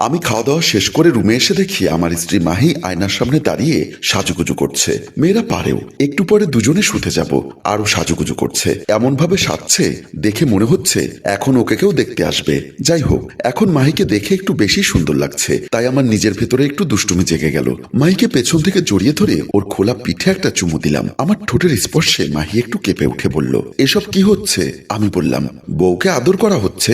আমি খাওয়া দাওয়া শেষ করে রুমে এসে দেখি আমার স্ত্রী মাহি আয়নার সামনে দাঁড়িয়ে সাজুগুজু করছে। মেয়েরা পারেও, একটু পরে দুজনে শুতে যাব, আরো সাজুগুজু করছে। এমন ভাবে সাজছে দেখে মনে হচ্ছে এখন ওকে কেউ দেখতে আসবে। যাই হোক, এখন মাহিকে দেখে একটু বেশি সুন্দর লাগছে, তাই আমার নিজের ভেতরে একটু দুষ্টুমি জেগে গেল। মাহিকে পেছন থেকে জড়িয়ে ধরে ওর খোলা পিঠে একটা চুমু দিলাম। আমার ঠোঁটের স্পর্শে মাহি একটু কেঁপে উঠে বলল, এসব কি হচ্ছে? আমি বললাম, বউকে আদর করা হচ্ছে।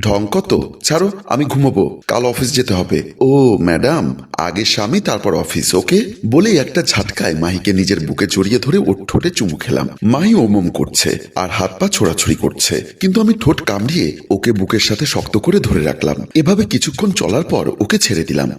ঢং কত, ছাড়ো, আমি ঘুমাবো, কাল অফিস যেতে হবে। ও ম্যাডাম, আগে স্বামী তারপর অফিস, ওকে? বলেই একটা ঝাটকায় মাহিকে নিজের বুকে জড়িয়ে ধরে ওর ঠোঁটে চুমু খেলাম। মাহি ওমম করছে আর হাত পা ছোড়াছুড়ি করছে, কিন্তু আমি ঠোঁট কামড়িয়ে ওকে বুকের সাথে শক্ত করে ধরে রাখলাম। এভাবে কিছুক্ষণ চলার পর ওকে ছেড়ে দিলাম।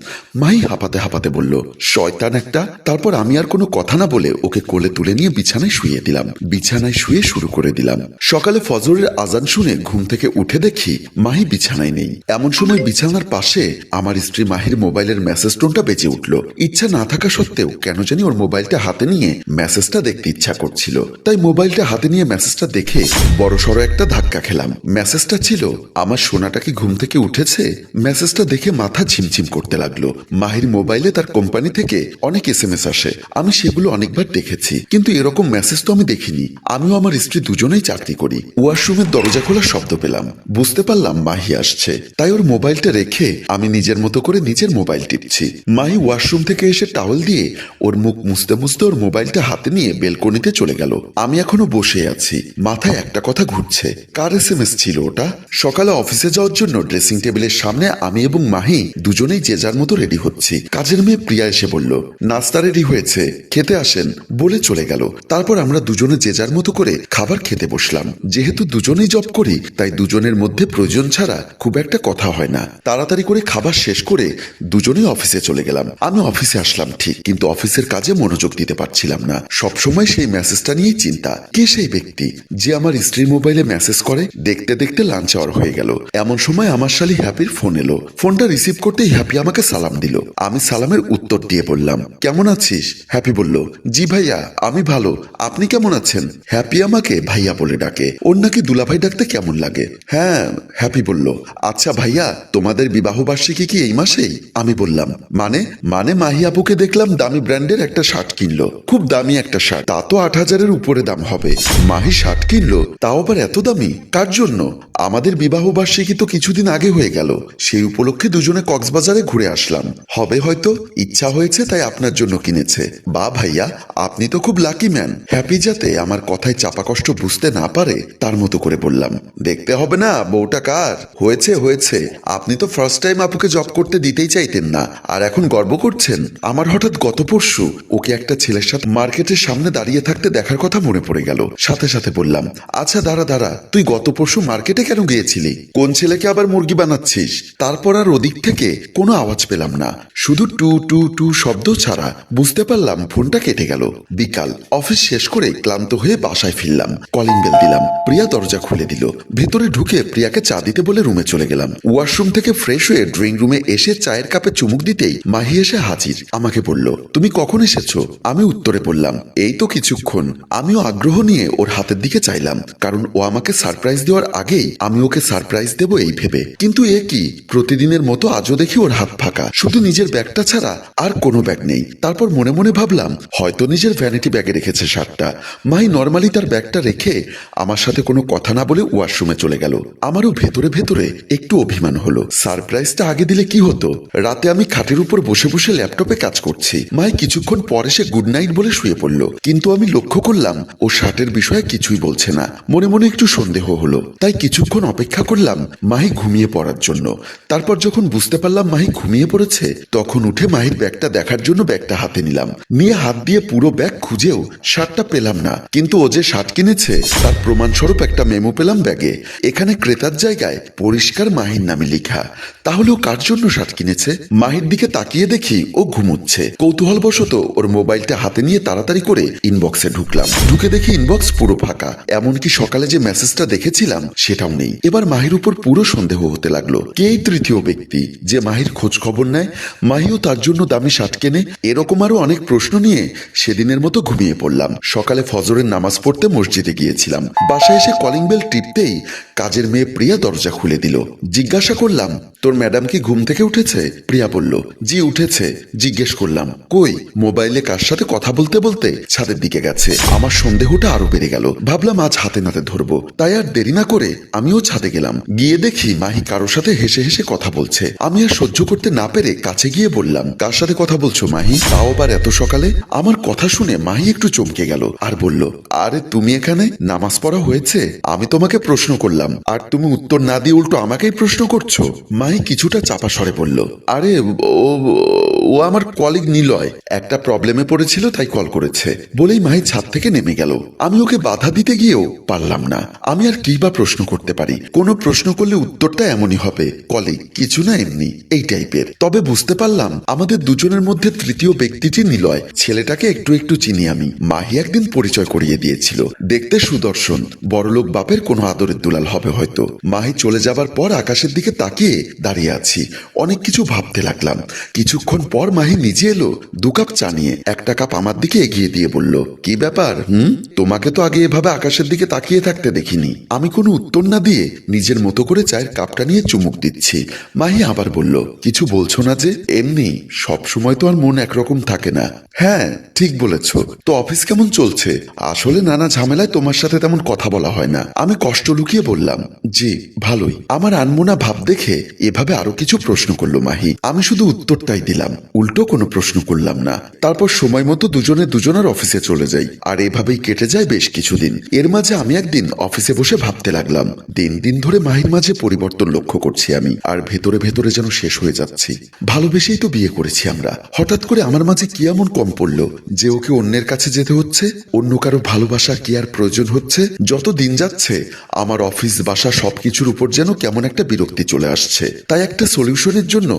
মাহি হাঁপাতে হাঁপাতে বলল, শয়তান একটা। তারপর আমি আর কোনো কথা না বলে ওকে কোলে তুলে নিয়ে বিছানায় শুয়ে দিলাম। বিছানায় শুয়ে শুরু করে দিলাম। সকালে ফজরের আজান শুনে ঘুম থেকে উঠে দেখি মাহি বিছানায় নেই। এমন সময় বিছানার পাশে আমার স্ত্রী মাহির মোবাইলের মেসেজ টোনটা বেজে উঠল। ইচ্ছা না থাকা সত্ত্বেও কেন জানি ওর মোবাইলটা হাতে নিয়ে মেসেজটা দেখতে ইচ্ছা করছিল, তাই মোবাইলটা হাতে নিয়ে মেসেজটা দেখে বড়সড় একটা ধাক্কা খেলাম। মেসেজটা ছিল, আমার সোনাটা কি ঘুম থেকে উঠেছে? মেসেজটা দেখে মাথা ঝিমঝিম করতে লাগলো। মাহির মোবাইলে তার কোম্পানি থেকে অনেক SMS আসে, আমি সেগুলো অনেকবার দেখেছি, কিন্তু এরকম মেসেজ তো আমি দেখিনি। আমিও আমার স্ত্রী দুজনেই চাকরি করি। ওয়াশরুমের দরজা খোলার শব্দ পেলাম, বুঝতে পারলাম মাহি আসছে। তাই ওর মোবাইলটা রেখে আমি নিজের মতো করে নিজের মোবাইল টিপছি। মাহি ওয়াশরুম থেকে এসে টাওয়েল দিয়ে ওর মুখ মুছতে মুছতে ওর মোবাইলটা হাতে নিয়ে বেলকনিতে চলে গেল। আমি এখনো বসে আছি, মাথায় একটা কথা ঘুরছে, কার SMS ছিল ওটা? সকালে অফিসে যাওয়ার জন্য ড্রেসিং টেবিলের সামনে আমি এবং মাহি দুজনেই যে যার মতো রেডি হচ্ছি। কাজের মেয়ে প্রিয়া এসে বলল, নাস্তা রেডি হয়েছে, খেতে আসেন, বলে চলে গেল। তারপর আমরা দুজনে যে যার মতো করে খাবার খেতে বসলাম। যেহেতু দুজনেই জব করি, তাই দুজনের মধ্যে প্রয়োজন ছাড়া খুব একটা কথা হয় না। তাড়াতাড়ি করে খাবার শেষ করে দুজনেই অফিসে চলে গেলাম। আমি অফিসে আসলাম ঠিক, কিন্তু অফিসের কাজে মনোযোগ দিতে পারছিলাম না। সবসময় সেই মেসেজটা নিয়েই চিন্তা, কে সেই ব্যক্তি যে আমার স্ত্রীর মোবাইলে মেসেজ করে? দেখতে দেখতে লাঞ্চ আওয়ার হয়ে গেল। এমন সময় আমার শালী হ্যাপির ফোন এলো। ফোনটা রিসিভ করতেই হ্যাপি আমাকে সালাম দিল। আমি সালামের উত্তর দিয়ে বললাম, কেমন আছিস? হ্যাপি বলল, জি ভাইয়া, আমি ভালো, আপনি কেমন আছেন? হ্যাপি আমাকে ভাইয়া বলে ডাকে, ওর নাকি দুলাভাই ডাকতে কেমন লাগে। হ্যাঁ, হ্যাপি বলল, আচ্ছা ভাইয়া, তোমাদের বিবাহ বার্ষিকী কি এই মাসেই? আমি বললাম, মানে মানে মাহি আপুকে দেখলাম দামি ব্র্যান্ডের একটা শার্ট কিনলো, খুব দামি একটা শার্ট, তা তো 8,000-এর উপরে দাম হবে। মাহি শার্ট কিনলো, তাও আবার এত দামি, কার জন্য? আমাদের বিবাহ বার্ষিকী তো কিছুদিন আগে হয়ে গেল, সেই উপলক্ষে দুজনে কক্সবাজারে ঘুরে আসলাম। হবে হয়তো, ইচ্ছা হয়েছে তাই আপনার জন্য কিনেছে। বা ভাইয়া, আপনি তো খুব লাকি ম্যান। হ্যাপি যাতে আমার কথায় চাপা কষ্ট বুঝতে না পারে তার মতো করে বললাম, দেখতে হবে না বউটা কার। হয়েছে হয়েছে, আপনি তো ফার্স্ট টাইম আপুকে জব করতে দিতেই চাইতেন না, আর এখন গর্ব করছেন। আমার হঠাৎ গত পরশু ওকে একটা ছেলের সাথে মার্কেটের সামনে দাঁড়িয়ে থাকতে দেখার কথা মনে পড়ে গেল। সাথে সাথে বললাম, আচ্ছা দাঁড়া দাঁড়া, তুই গত পরশু মার্কেটে কেন গিয়েছিলি? কোন ছেলেকে আবার মুরগি বানাচ্ছিস? তারপর আর ওদিক থেকে কোনো আওয়াজ পেলাম না, শুধু টু টু টু শব্দ ছাড়া। বুঝতে পারলাম ফোনটা কেটে গেল। বিকাল, অফিস শেষ করে ক্লান্ত হয়ে বাসায় ফিরলাম। কলিং বেল দিলাম, প্রিয়া দরজা খুলে দিল। ভেতরে ঢুকে প্রিয়াকে চা দিতে বলে রুমে চলে গেলাম। ওয়াশরুম থেকে ফ্রেশ হয়ে ড্রয়িং রুমে এসে চায়ের কাপে চুমুক দিতেই মাহি এসে হাজির। আমাকে বলল, তুমি কখন এসেছো? আমি উত্তরে বললাম, এই তো কিছুক্ষণ। আমিও আগ্রহ নিয়ে ওর হাতের দিকে চাইলাম, কারণ ও আমাকে সারপ্রাইজ দেওয়ার আগেই আমি ওকে সারপ্রাইজ দেবো এই ভেবে। কিন্তু এ কি, প্রতিদিনের মতো আজও দেখি ওর হাত ফাঁকা, শুধু নিজের ব্যাগটা ছাড়া আর কোনো ব্যাগ নেই। তারপর মনে মনে ভাবলাম, হয়তো নিজের ভ্যানিটি ব্যাগে রেখেছে শার্টটা। মাহি নর্মালি তার ব্যাগটা রেখে আমার সাথে কোনো কথা না বলে ওয়াশরুমে চলে গেল। আমারও ভেতরে ভেতরে একটু অভিমান হলো, সারপ্রাইজটা আগে দিলে কি হতো। রাতে আমি খাটের উপর বসে বসে ল্যাপটপে কাজ করছি। মাহি কিছুক্ষণ পরে সে গুড নাইট বলে শুয়ে পড়ল, কিন্তু আমি লক্ষ্য করলাম ও শার্টের বিষয়ে কিছুই বলছে না। মনে মনে একটু সন্দেহ হলো, তাই কিছুক্ষণ অপেক্ষা করলাম মাহি ঘুমিয়ে পড়ার জন্য। তারপর যখন বুঝতে পারলাম মাহি ঘুমিয়ে পড়েছে, তখন উঠে মাহির ব্যাগটা দেখার জন্য ব্যাগটা হাতে নিলাম। নিয়ে হাত দিয়ে পুরো ব্যাগ খুঁজেও শার্টটা পেলাম না, কিন্তু ও যে শার্ট কিনেছে তার প্রমাণস্বরূপ একটা মেমো পেলাম ব্যাগে। এখানে ক্রেতার জায়গায় পরিষ্কার মাহির নামে লেখা। তাহলে ও কার জন্য শার্ট কিনেছে? মাহির দিকে তাকিয়ে দেখি ও ঘুমোচ্ছে। কৌতূহলবশত ওর মোবাইলটা হাতে নিয়ে তাড়াতাড়ি করে ইনবক্সে ঢুকলাম। ঢুকে দেখি ইনবক্স পুরো ফাঁকা, এমনকি সকালে যে মেসেজটা দেখেছিলাম সেটাও নেই। এবার মাহির উপর পুরো সন্দেহ হতে লাগলো, কে এই তৃতীয় ব্যক্তি যে মাহির খোঁজ খবর নেয়? মাহিও তার জন্য দামি শার্ট কেনে? এরকম আরো অনেক প্রশ্ন নিয়ে সেদিনের মতো ঘুমিয়ে পড়লাম। সকালে ফজরের নামাজ পড়তে মসজিদে গিয়েছিলাম। বাসায় এসে কলিং বেল টিপতেই কাজের মেয়ে প্রিয়া দরজা খুলে দিল। জিজ্ঞাসা করলাম, তোর ম্যাডাম কি ঘুম থেকে উঠেছে? প্রিয়া বলল, জি উঠেছে। জিজ্ঞেস করলাম, কই? মোবাইলে কার সাথে কথা বলতে বলতে ছাদের দিকে গেছে। আমার সন্দেহটা আরো বেড়ে গেল। ভাবলাম আজ হাতে নাতে ধরবো, তাই আর দেরি না করে আমিও ছাদে গেলাম। গিয়ে দেখি মাহি কারোর সাথে হেসে হেসে কথা বলছে। আমি আর সহ্য করতে না পেরে কাছে গিয়ে বললাম, কার সাথে কথা বলছো মাহি? তাও আবার এত সকালে? আমার কথা শুনে মাহি একটু চমকে গেল আর বলল, আরে তুমি এখানে? নামাজ পড়া হয়েছে? আমি তোমাকে প্রশ্ন করলাম আর তুমি উত্তর না দিয়ে উল্টো আমাকেই প্রশ্ন করছো। মাহি কিছুটা চাপা স্বরে বলল, আরে ও ও আমার কলিগ নিলয়, একটা প্রবলেমে পড়েছিল তাই কল করেছে। বলেই মাহি ছাদ থেকে নেমে গেল। আমি ওকে বাধা দিতে গিয়েও পারলাম না। আমি আর কি বা প্রশ্ন করতে পারি? কোনো প্রশ্ন করলে উত্তরটা এমনই হবে, কলিগ, কিছু না, এমনি, এই টাইপের। তবে বুঝতে পারলাম আমাদের দুজনের মধ্যে তৃতীয় ব্যক্তিটি নিলয়। ছেলেটাকে একটু একটু চিনি আমি। মাহি একদিন পরিচয় করিয়ে দিয়েছিল। দেখতে সুদর্শন, বড়লোক বাপের কোনো আদরের দুলাল হবে হয়তো। মাহি চলে যাবার পর আকাশের দিকে তাকিয়ে দাঁড়িয়ে আছি। অনেক কিছু ভাবতে লাগলাম। কিছুক্ষণ পর মাহি নিজে এলো 2 কাপ চা নিয়ে। একটা কাপ আমার দিকে এগিয়ে দিয়ে বলল, কি ব্যাপার? তোমাকে তো আগে এভাবে আকাশের দিকে তাকিয়ে থাকতে দেখিনি। আমি কোনো উত্তর না দিয়ে নিজের মতো করে চায়ের কাপটা নিয়ে চুমুক দিচ্ছি। মাহি আবার বলল, কিছু বলছো না যে? এমনি, সব সময় তো আর মন একরকম থাকে না। হ্যাঁ ঠিক বলেছ। তো অফিস কেমন চলছে? আসলে নানা ঝামেলায় তোমার সাথে তেমন কথা বলা হয় না। আমি কষ্ট লুকিয়ে বললাম, জি ভালোই। আমার আনমোনা ভাব দেখে এভাবে আরো কিছু প্রশ্ন করলো মাহি। আমি শুধু উত্তরটাই দিলাম, উল্টো কোনো প্রশ্ন করলাম না। তারপর সময় মতো দুজনে দুজনের অফিসে চলে যাই। আর এভাবেই কেটে যায় বেশ কিছুদিন। এর মাঝে আমি একদিন অফিসে বসে ভাবতে লাগলাম, দিন দিন ধরে মাহির মাঝে পরিবর্তন লক্ষ্য করছি আমি। আর ভেতরে ভেতরে যেন শেষ হয়ে যাচ্ছি। ভালোবেসেই তো বিয়ে করেছি আমরা। হঠাৎ করে আমার মাঝে কি এমন কম পড়লো যে ওকে অন্যের কাছে যেতে হচ্ছে? অন্য কারো ভালোবাসা কি আর প্রয়োজন হচ্ছে? যত দিন যাচ্ছে আমার অফিস বাসা সবকিছুর উপর যেন কেমন একটা বিরক্তি চলে আসছে। তাই একটা সলিউশনের জন্য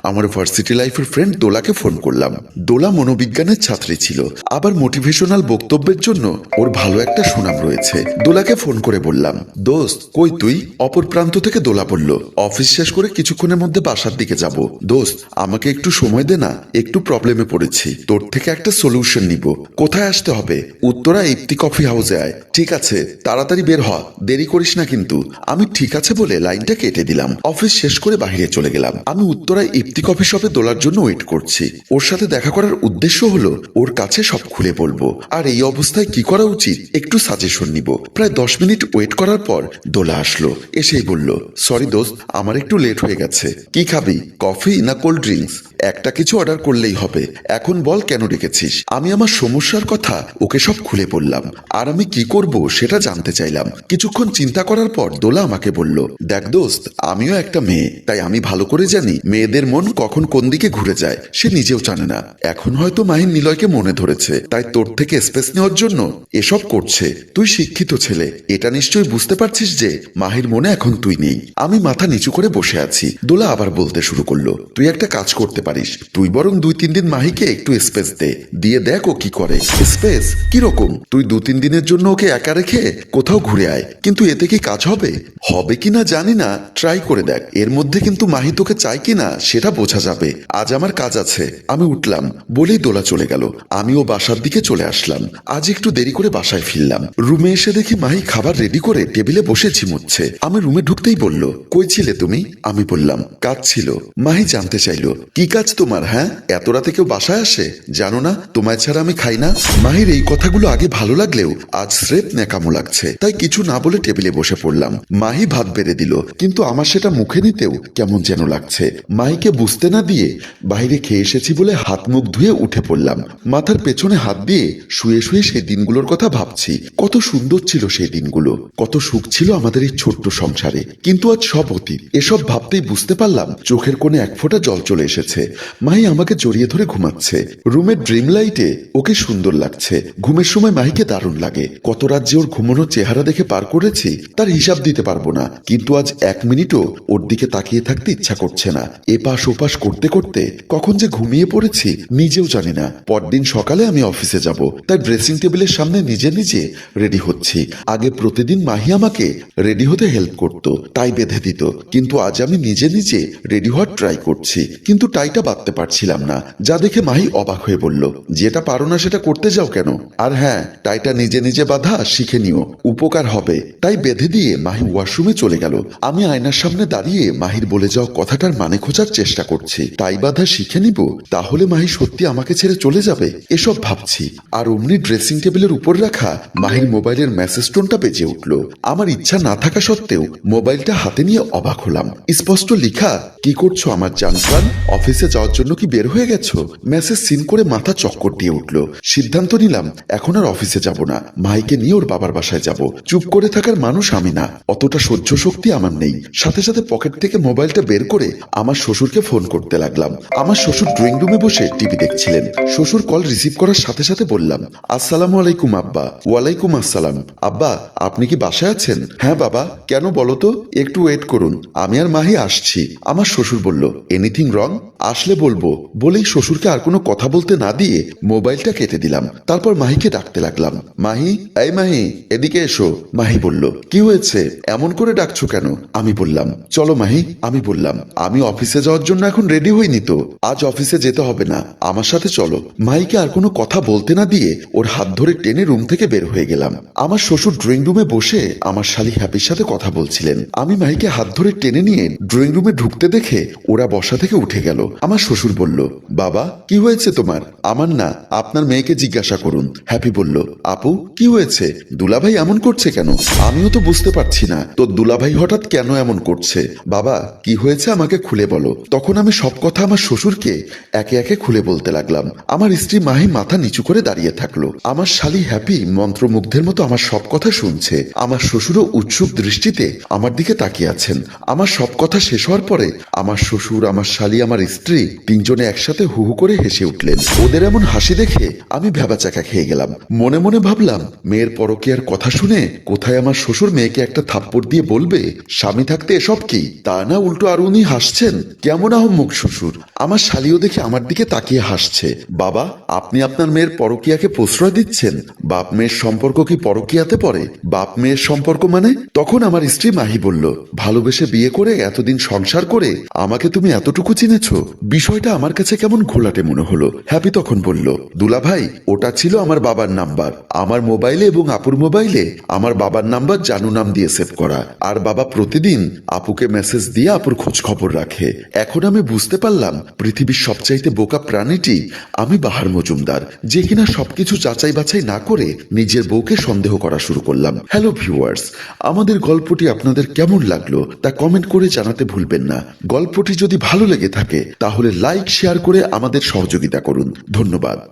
আমার ভার্সিটি লাইফের ফ্রেন্ড দোলাকে ফোন করলাম। দোলা মনোবিজ্ঞানের ছাত্রী ছিল, আবার মোটিভেশনাল বক্তব্যের জন্য ওর ভালো একটা সুনাম রয়েছে। দোলাকে ফোন করে বললাম, দোস্ত কই তুই? অপর প্রান্ত থেকে দোলা বলল, অফিস শেষ করে কিছুক্ষণের মধ্যে বাসার দিকে যাব। দোস্ত আমাকে একটু সময় দে না, একটু প্রবলেমে পড়েছি। তোর থেকে একটা সলিউশন নিব। কোথায় আসতে হবে? উত্তরা ইফতি কফি হাউসে আয়। ঠিক আছে, তাড়াতাড়ি বের হ, দেরি করিস না কিন্তু। আমি ঠিক আছে বলে লাইনটা কেটে দিলাম। অফিস শেষ করে বাইরে চলে গেলাম। আমি উত্তরায় ইফতি কফি শপে দোলার জন্য ওয়েট করছি। ওর সাথে দেখা করার উদ্দেশ্য হলো ওর কাছে সব খুলে বলবো। আর এই অবস্থায় কি করা উচিত একটু সাজেশন নিব। প্রায় 10 মিনিট ওয়েট করার পর দোলা আসলো। এসেই বলল, সরি দোস্ত, আমার একটু লেট হয়ে গেছে। কি খাবি, কফি না কোল্ড ড্রিঙ্কস? একটা কিছু অর্ডার করলেই হবে। এখন বল কেন ডেকেছিস? আমি আমার সমস্যার কথা ওকে সব খুলে বললাম। আর আমি কি করব সেটা জানতে চাইলাম। কিছুক্ষণ চিন্তা করার পর দোলা আমাকে বলল, দেখ দোস্ত, আমিও একটা মেয়ে, তাই আমি ভালো করে জানি মেয়েদের মন কখন কোন দিকে ঘুরে যায় সে নিজেও জানে না। এখন হয়তো মাহিন নিলয়কে মনে ধরেছে, তাই তোর থেকে স্পেস নেওয়ার জন্য এসব করছে। তুই শিক্ষিত ছেলে, এটা নিশ্চয়ই বুঝতে পারছিস যে মাহির মনে এখন তুই নেই। আমি মাথা নিচু করে বসে আছি। দোলা আবার বলতে শুরু করলো, তুই একটা কাজ করতে পারিস। তুই বরং 2-3 দিন মাহিকে একটু স্পেস দে, দিয়ে দেখ ও কি করে। স্পেস কিরকম? তুই 2-3 দিনের জন্য ওকে একা রেখে কোথাও ঘুরে আয়। কিন্তু এতে কি কাজ হবে? হবে কিনা জানি না, ট্রাই করে দেখ। এর মধ্যে কিন্তু মাহি তোকে চাই কিনা সেটা বোঝা যাবে। আজ আমার কাজ আছে। আমি উঠলাম বলেই দোলা চলে গেল। আমিও বাসার দিকে চলে আসলাম। আজ একটু দেরি করে বাসায় ফিরলাম। রুমে এসে দেখি মাহি খাবার রেডি করে টেবিলে বসে ঝিমুচ্ছে। আমি রুমে ঢুকতেই বলল, কই ছিলে তুমি? আমি বললাম, কাজ ছিল। মাহি জানতে চাইলো, কি কাজ তোমার? হ্যাঁ, এত রাতে কেউ বাসায় আসে? জানো না তোমায় ছাড়া আমি খাই না? মাহির এই কথাগুলো আগে ভালো লাগলেও আজ স্রেফ ন্যাকামো লাগছে, তাই কিছু না বলে টেবিলে বসে পড়লাম। মাহি ভাত বেড়ে দিল, কিন্তু আমার সেটা মুখে নিতেও কেমন যেন লাগছে। মাহিকে বুঝতে না দিয়ে বাইরে খেয়ে এসেছি বলে হাত মুখ ধুয়ে উঠে পড়লাম। মাথার পেছনে হাত দিয়ে শুয়ে শুয়ে সেই দিনগুলোর কথা ভাবছি। কত সুন্দর ছিল সেই দিনগুলো, কত সুখ ছিল আমাদের এই ছোট্ট সংসারে। কিন্তু আজ সব অতীত। এসব ভাবতেই বুঝতে পারলাম চোখের কোণে এক ফোঁটা জল চলে এসেছে। মাহি আমাকে জড়িয়ে ধরে ঘুমাচ্ছে। রুমের ড্রিম লাইটে ওকে সুন্দর লাগছে। ঘুমের সময় মাহিকে দারুণ লাগে। কত রাত যে ওর ঘুমানোর চেহারা দেখে পার করেছি তার হিসাব দিতে পারবো না। কিন্তু আজ 1 মিনিটও ওর দিকে তাকিয়ে থাকতে ইচ্ছা করছে না। এপাশ ওপাশ করতে করতে কখন কখন যে ঘুমিয়ে পড়েছি নিজেও জানি না। পরদিন সকালে আমি অফিসে যাব, তাই ড্রেসিং টেবিলের সামনে নিজে নিজে রেডি হচ্ছি। আগে প্রতিদিন মাহি আমাকে রেডি হতে হেল্প করত, তাই বেঁধে দিত, কিন্তু আজ আমি নিজে নিজে রেডি হওয়ার ট্রাই করছি, কিন্তু টাইটা বাঁধতে পারছিলাম না। যা দেখে মাহি অবাক হয়ে বলল, যেটা পারো না সেটা করতে যাও কেন? আর হ্যাঁ, টাইটা নিজে নিজে বাঁধা শিখে নিও, উপকার হবে। তাই বেঁধে দিয়ে মাহি ওয়াশরুমে চলে গেল। আমি আয়নার সামনে দাঁড়িয়ে মাহির বলে যাওয়া কথাটার মানে খোঁজার চেষ্টা করছি। টাই বাঁধা শিখে নিব, তাহলে মাহি সত্যি আমাকে ছেড়ে চলে যাবে, এসব ভাবছি। আর অমনি ড্রেসিং টেবিলের উপর রাখা মাহির মোবাইলের মেসেজ টোনটা বেজে উঠল। আমার ইচ্ছা না থাকা সত্ত্বেও মোবাইলটা হাতে নিয়ে অবাক হলাম। স্পষ্ট লেখা, কি করছো আমার জানসান? অফিসে যাওয়ার জন্য কি বের হয়ে গেছো? মেসেজ সিন করে মাথা চক্কর দিয়ে উঠল। সিদ্ধান্ত নিলাম এখন আর অফিসে যাব না, মাহিকে নিয়ে ওর বাবার বাসায় যাব। চুপ করে থাকার মানুষ আমি না, অতটা সহ্য শক্তি আমার নেই। সাথে সাথে পকেট থেকে মোবাইলটা বের করে আমার শ্বশুরকে ফোন করতে লাগলাম। আমার শ্বশুর ড্রয়িং রুমে বসে টিভি দেখছিলেন। শ্বশুর কল রিসিভ করার সাথে সাথে বললাম, আসসালামু আলাইকুম আব্বা। ওয়ালাইকুম আসসালাম। আব্বা, আপনি কি বাসায় আছেন? হ্যাঁ বাবা, কেন বলো তো? একটু ওয়েট করুন, আমি আর মাহি আসছি। আমার শ্বশুর বলল, এনিথিং রং? আসলে বলবো বলেই শ্বশুরকে আর কোনো কথা বলতে না দিয়ে মোবাইলটা কেটে দিলাম। তারপর মাহিকে ডাকতে লাগলাম, মাহি, এই মাহি, এদিকে এসো। মাহি বলল, কি হয়েছে, এমন করে ডাকছো কেন? আমি বললাম, চলো মাহি। আমি বললাম, আমি অফিসে যাওয়ার জন্য এখন রেডি হইনি তো, আজ অফিসে যেতে হবে না, আমার সাথে চলো। মাহিকে আর কোনো কথা বলতে না দিয়ে ওর হাত ধরে টেনে রুম থেকে বের হয়ে গেলাম। আমার শ্বশুর ড্রয়িং রুমে বসে আমার শালি হ্যাপির সাথে কথা বলছিলেন। আমি মাহিকে হাত ধরে টেনে নিয়ে ড্রয়িং রুমে ঢুকতে দেখে ওরা বসা থেকে উঠে গেল। আমার শ্বশুর বলল, বাবা কি হয়েছে তোমার? আমার না, আপনার মেয়েকে জিজ্ঞাসা করুন। হ্যাপি বলল, আপু কি হয়েছে? দুলাভাই এমন করছে কেন? আমিও তো বুঝতে পারছি না তোর দুলাভাই হঠাৎ কেন এমন করছে। বাবা কি হয়েছে আমাকে খুলে বলো। তখন আমি সব কথা আমার শ্বশুরকে একে একে খুলে বলতে লাগলাম। আমার স্ত্রী মাহি মাথা নিচু করে দাঁড়িয়ে থাকলো। আমার শালি হ্যাপি মন্ত্রমুগ্ধের মতো আমার সব কথা শুনছে। আমার শ্বশুরও উৎসুক দৃষ্টিতে আমার দিকে তাকিয়ে আছেন। আমার সব কথা শেষ হওয়ার পরে আমার শ্বশুর, আমার শালি, আমার স্ত্রী তিনজনে একসাথে হু হু করে হেসে উঠলেন। ওদের এমন হাসি দেখে আমি ভ্যাবাচাকা খেয়ে গেলাম। মনে মনে ভাবলাম, মেয়ের পরকীয়ার কথা শুনে কোথায় আমার শ্বশুর মেয়েকে একটা থাপ্পড় দিয়ে বলবে, স্বামী থাকতে এসব কি? তা না, উল্টো আর উনি হাসছেন। কেমন আহম্মক শ্বশুর। আমার শালিও দেখে আমার দিকে তাকিয়ে হাসছে। বাবা, আপনি আপনার মেয়ের পরকীয়াকে প্রশ্রয় দিচ্ছেন? বাপ মেয়ের সম্পর্ক কি পরকীয়াতে পড়ে? বাপ মেয়ের সম্পর্ক মানে? তখন আমার স্ত্রী মাহি বলল, ভালোবেসে বিয়ে করে এতদিন সংসার করে আমাকে তুমি এতটুকু চিনেছ? বিষয়টা আমার কাছে কেমন ঘোলাটে মনে হলো। হ্যাপি তখন বলল, দুলা ভাই, ওটা ছিল আমার বাবার নাম্বার। আমার মোবাইলে এবং আপুর মোবাইলে আমার বাবার নাম্বার জানু নাম দিয়ে সেভ করা। আর বাবা প্রতিদিন আপুকে মেসেজ দিয়ে আপুর খোঁজ খবর রাখে। এখন আমি বুঝতে পারলাম পৃথিবীর সবচাইতে বোকা প্রাণীটি আমি বাহার মজুমদার, যে কিনা সবকিছু যাচাই বাছাই না করে নিজের বউকে সন্দেহ করা শুরু করলাম। হ্যালো ভিউয়ার্স, আমাদের গল্পটি আপনাদের কেমন লাগলো তা কমেন্ট করে জানাতে ভুলবেন না। গল্পটি যদি ভালো লেগে থাকে তাহলে লাইক শেয়ার করে আমাদের সহযোগিতা করুন। ধন্যবাদ।